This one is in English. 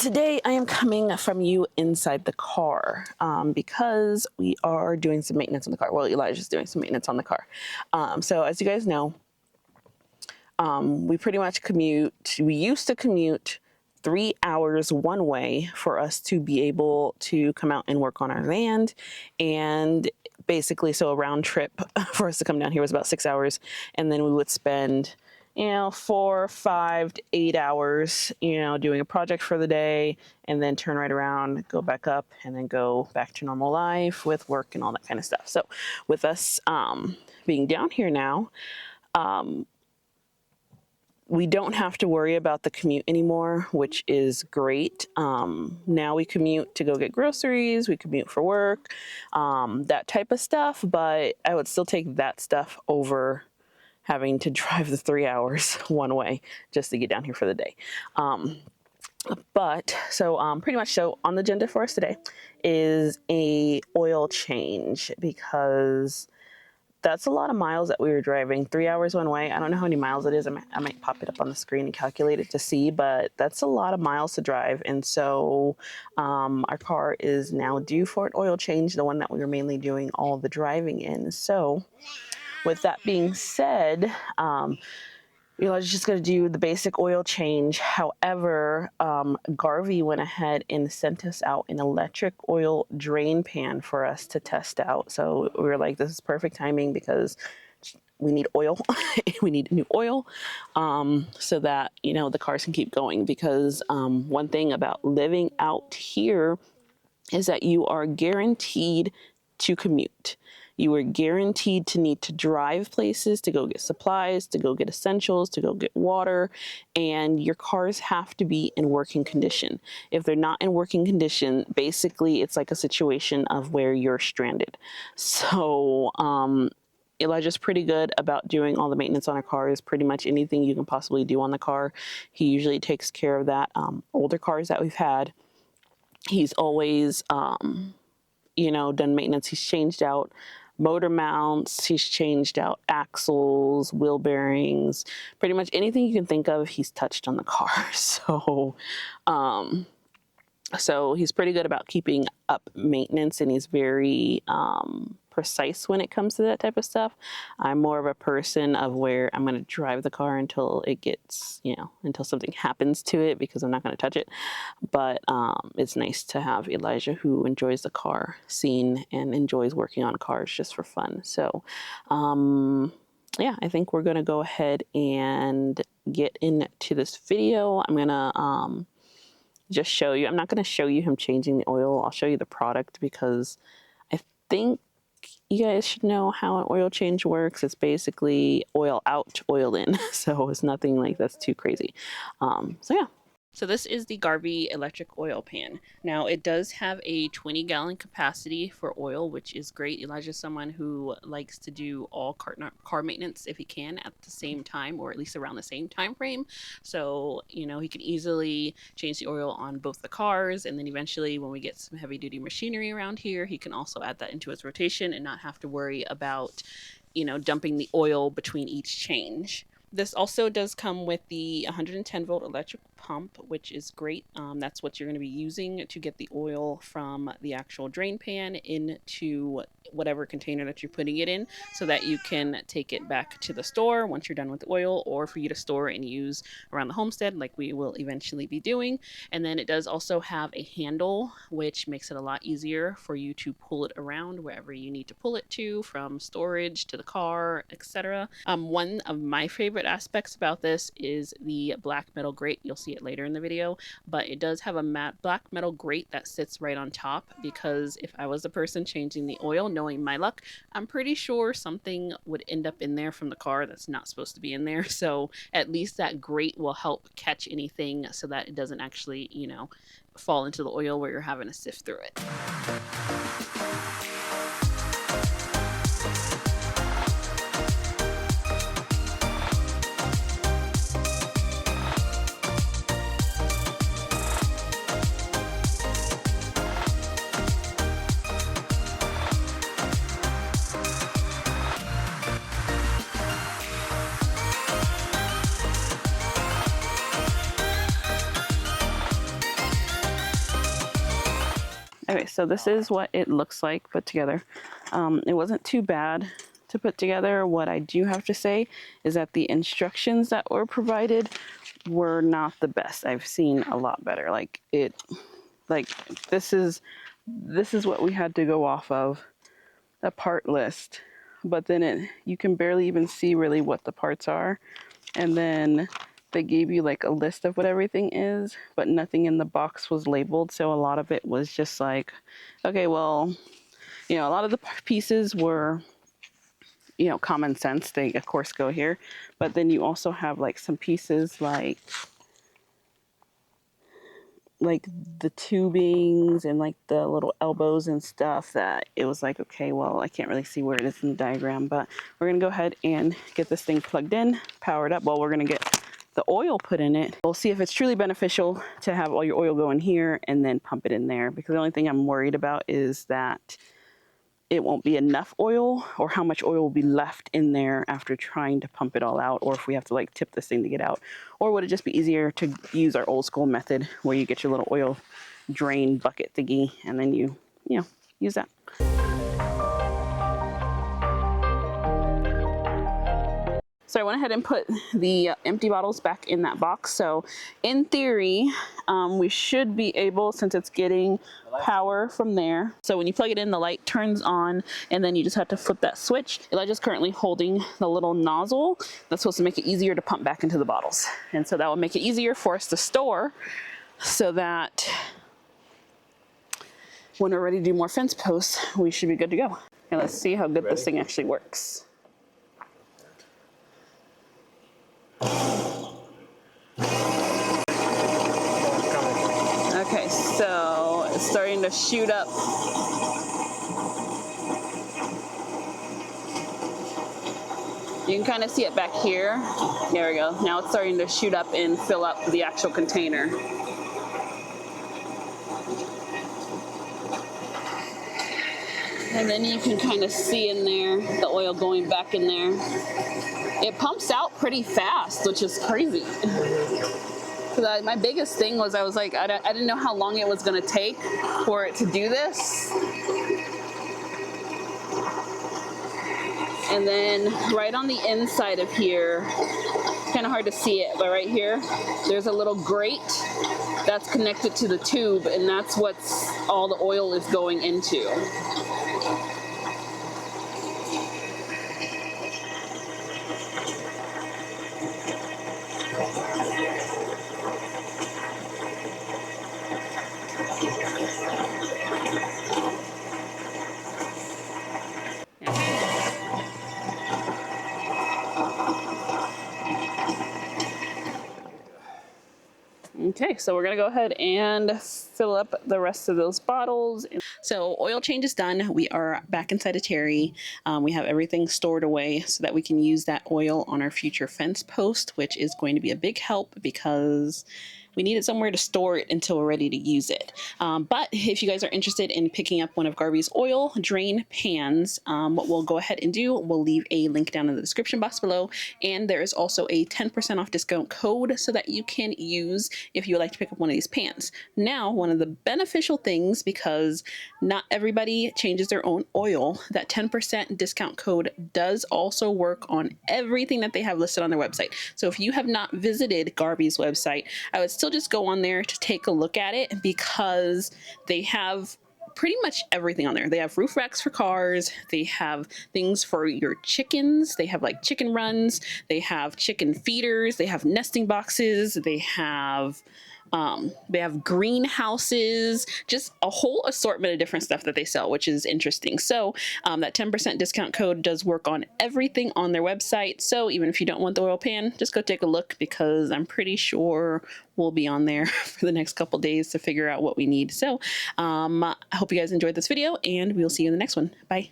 Today I am coming from you inside the car because we are doing some maintenance on the car. Well, Elijah's doing some maintenance on the car. So as you guys know, we pretty much commute. We used to commute 3 hours one way for us to be able to come out and work on our land. And basically, so a round trip for us to come down here was about 6 hours. And then we would spend 4, 5 to 8 hours, doing a project for the day, and then turn right around, go back up, and then go back to normal life with work and all that kind of stuff. So with us being down here now, we don't have to worry about the commute anymore, which is great. Now we commute to go get groceries, we commute for work, that type of stuff, but I would still take that stuff over having to drive the 3 hours one way just to get down here for the day. Pretty much so on the agenda for us today is a oil change, because that's a lot of miles that we were driving. 3 hours one way. I don't know how many miles it is. I might pop it up on the screen and calculate it to see, but that's a lot of miles to drive. And so our car is now due for an oil change, the one that we were mainly doing all the driving in. So with that being said, Elijah's just going to do the basic oil change. However, Garvee went ahead and sent us out an electric oil drain pan for us to test out. So we were like, this is perfect timing because we need oil. We need new oil so that, the cars can keep going. Because one thing about living out here is that you are guaranteed to commute. You are guaranteed to need to drive places, to go get supplies, to go get essentials, to go get water, and your cars have to be in working condition. If they're not in working condition, basically it's like a situation of where you're stranded. So Elijah's pretty good about doing all the maintenance on our cars. Pretty much anything you can possibly do on the car, he usually takes care of that. Older cars that we've had, he's always done maintenance. He's changed out motor mounts, he's changed out axles, wheel bearings, pretty much anything you can think of, he's touched on the car. So he's pretty good about keeping up maintenance, and he's very precise when it comes to that type of stuff. I'm more of a person of where I'm going to drive the car until it gets, until something happens to it, because I'm not going to touch it. But it's nice to have Elijah, who enjoys the car scene and enjoys working on cars just for fun. So yeah, I think we're going to go ahead and get into this video. I'm going to just show you. I'm not going to show you him changing the oil. I'll show you the product, because I think you guys should know how an oil change works. It's basically oil out, oil in. So it's nothing like that's too crazy. So yeah. So this is the Garvee electric oil pan. Now it does have a 20-gallon capacity for oil, which is great. Elijah's someone who likes to do all car maintenance if he can at the same time, or at least around the same time frame. So, he can easily change the oil on both the cars, and then eventually when we get some heavy duty machinery around here, he can also add that into his rotation and not have to worry about, dumping the oil between each change. This also does come with the 110 volt electric pump, which is great. That's what you're going to be using to get the oil from the actual drain pan into whatever container that you're putting it in, so that you can take it back to the store once you're done with the oil, or for you to store and use around the homestead like we will eventually be doing. And then it does also have a handle, which makes it a lot easier for you to pull it around wherever you need to pull it to, from storage to the car, etc. One of my favorite aspects about this is the black metal grate. You'll see it later in the video, but it does have a matte black metal grate that sits right on top, because if I was the person changing the oil, knowing my luck, I'm pretty sure something would end up in there from the car that's not supposed to be in there. So at least that grate will help catch anything so that it doesn't actually, fall into the oil where you're having to sift through it. Okay, so this is what it looks like put together. It wasn't too bad to put together. What I do have to say is that the instructions that were provided were not the best. I've seen a lot better. Like this is what we had to go off of, a part list, but then you can barely even see really what the parts are. And then they gave you like a list of what everything is, but nothing in the box was labeled. So a lot of it was just like, okay, well, you know, a lot of the pieces were, you know, common sense. They of course go here, but then you also have like some pieces like the tubings and like the little elbows and stuff that it was like, okay, well, I can't really see where it is in the diagram, but we're gonna go ahead and get this thing plugged in, powered up. Well, we're gonna get the oil put in it. We'll see if it's truly beneficial to have all your oil go in here and then pump it in there, because the only thing I'm worried about is that it won't be enough oil, or how much oil will be left in there after trying to pump it all out, or if we have to like tip this thing to get out. Or would it just be easier to use our old school method where you get your little oil drain bucket thingy and then you know, use that. So I went ahead and put the empty bottles back in that box. So in theory, we should be able, since it's getting power from there. So when you plug it in, the light turns on, and then you just have to flip that switch. Elijah's currently holding the little nozzle that's supposed to make it easier to pump back into the bottles. And so that will make it easier for us to store, so that when we're ready to do more fence posts, we should be good to go. And let's see how good this thing actually works. Okay, so it's starting to shoot up. You can kind of see it back here. There we go. Now it's starting to shoot up and fill up the actual container. And then you can kind of see in there the oil going back in there. It pumps out pretty fast, which is crazy. My biggest thing was I was like, I didn't know how long it was going to take for it to do this. And then right on the inside of here, kind of hard to see it, but right here, there's a little grate that's connected to the tube, and that's what's all the oil is going into. Okay, so we're gonna go ahead and fill up the rest of those bottles. So oil change is done. We are back inside of Terry. We have everything stored away so that we can use that oil on our future fence post, which is going to be a big help because we need it somewhere to store it until we're ready to use it. But if you guys are interested in picking up one of Garvee's oil drain pans, what we'll go ahead and do, we'll leave a link down in the description box below. And there is also a 10% off discount code so that you can use if you would like to pick up one of these pans. Now, one of the beneficial things, because not everybody changes their own oil, that 10% discount code does also work on everything that they have listed on their website. So if you have not visited Garvee's website, I would still just go on there to take a look at it, because they have pretty much everything on there. They have roof racks for cars, they have things for your chickens, they have like chicken runs, they have chicken feeders, they have nesting boxes, they have greenhouses, just a whole assortment of different stuff that they sell, which is interesting. So that 10% discount code does work on everything on their website. So even if you don't want the oil pan, just go take a look, because I'm pretty sure we'll be on there for the next couple days to figure out what we need. So I hope you guys enjoyed this video, and we'll see you in the next one. Bye.